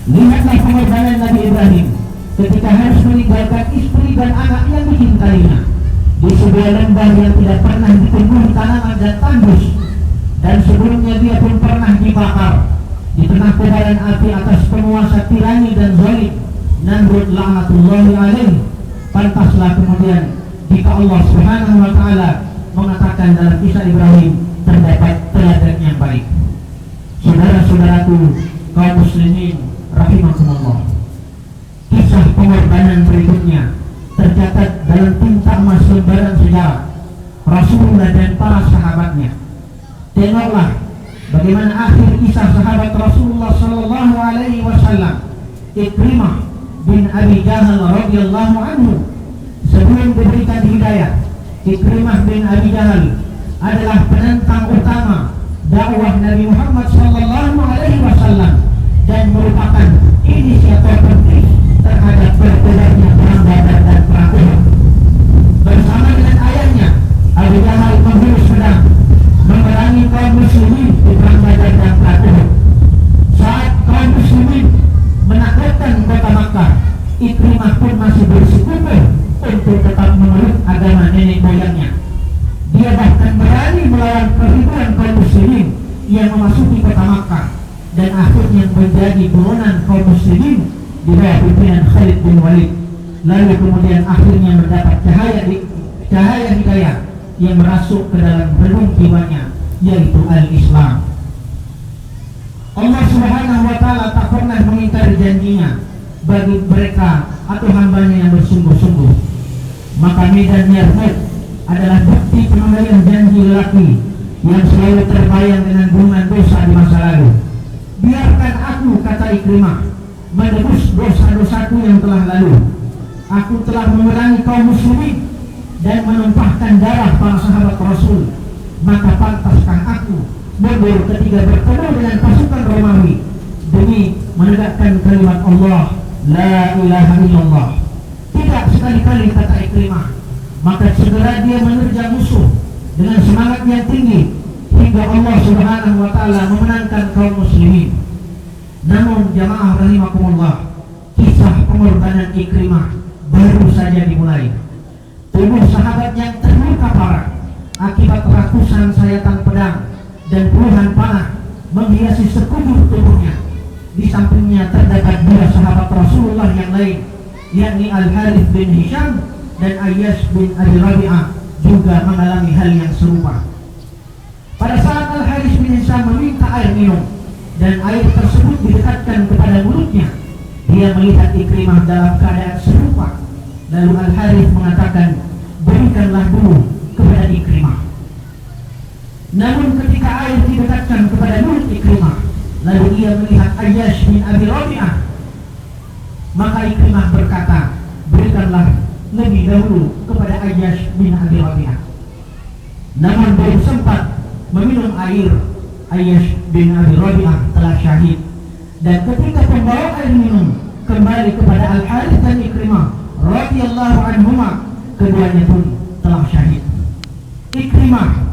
Lihatlah pengorbanan Nabi Ibrahim ketika harus meninggalkan istri dan anak yang dicintainya di sebuah lembah yang tidak pernah ditumbuhi tanaman dan tandus, dan sebelumnya dia pun pernah dibakar di tengah kobaran api atas penguasa tirani dan zalim Namrud la'natullahi alaih. Pantaslah kemudian jika Allah Subhanahu wa taala mengatakan dalam kisah Ibrahim terdapat teladan yang baik. Saudara-saudaraku kaum muslimin rahimakumullah, kisah pengorbanan berikutnya tercatat dalam tinta emas lembaran sejarah Rasulullah dan para sahabatnya. Tengoklah bagaimana akhir kisah sahabat Rasulullah sallallahu alaihi wasallam, Ikrimah bin Abi Jahal radhiyallahu anhu. Sebelum diberikan hidayah, Ikrimah bin Abi Jahal adalah penentang utama dakwah Nabi Muhammad sallallahu alaihi wasallam dan merupakan inisiator penting terhadap bergeraknya perang Badar dan perang Uhud. Bersama dengan ayahnya, Abu Jahal menghunus pedang memerangi kaum muslimin di perang Badar dan perang Uhud. Saat kaum muslimin menaklukkan kota Makkah, Ikrimah pun masih bersikukuh untuk tetap memeluk agama nenek moyangnya. Dia bahkan berani melawan perhitungan kaum muslimin yang memasuki kota Makkah dan akhirnya menjadi buronan kaum muslimin di bawah pimpinan Khalid bin Walid. Lalu kemudian akhirnya mendapat cahaya hidayah yang merasuk ke dalam relung jiwanya, yaitu al-Islam. Allah Subhanahu wa taala tak pernah mengingkari janjinya bagi mereka atau hambanya yang bersungguh-sungguh. Maka medan Yarmouk adalah bukti penundaan janji lelaki yang selalu terbayang dengan gunungan dosa di masa lalu. Biarkan aku, kata Ikrimah, menebus dosa-dosaku yang telah lalu. Aku telah memerangi kaum muslimin dan menumpahkan darah para sahabat Rasul. Maka pantaskah aku mundur ketika bertemu dengan pasukan Romawi demi menegakkan kalimat Allah, la ilaha illallah? Tidak sekali-kali, kata Ikrimah. Maka segera dia menerjang musuh dengan semangat yang tinggi hingga Allah Subhanahu wa taala memenangkan kaum muslimin. Namun jamaah rahimakumullah, kisah pengorbanan Ikrimah baru saja dimulai. Tubuh sahabat yang terluka parah akibat ratusan sayatan pedang dan puluhan panah menghiasi sekujur tubuhnya. Di sampingnya terdapat dua sahabat Rasulullah yang lain, yakni Al-Harith bin Hisham dan Ayyash bin Abi Rabi'ah, juga mengalami hal yang serupa. Pada saat Al-Harith bin Hisham meminta air minum dan air tersebut didekatkan kepada mulutnya, dia melihat Ikrimah dalam keadaan serupa. Lalu Al-Harith mengatakan, berikanlah dulu kepada Ikrimah. Namun ketika air didekatkan kepada mulut Ikrimah, lalu ia melihat Ayyash bin Abi Rabi'ah, maka Ikrimah berkata, berikanlah lebih dahulu kepada Ayyash bin Abi Rabi'ah. Namun belum sempat meminum air, Ayyash bin Abi Rabi'ah telah syahid. Dan ketika pembawa air minum kembali kepada Al-Harith dan Ikrimah radhiyallahu anhuma, keduanya pun telah syahid. Ikrimah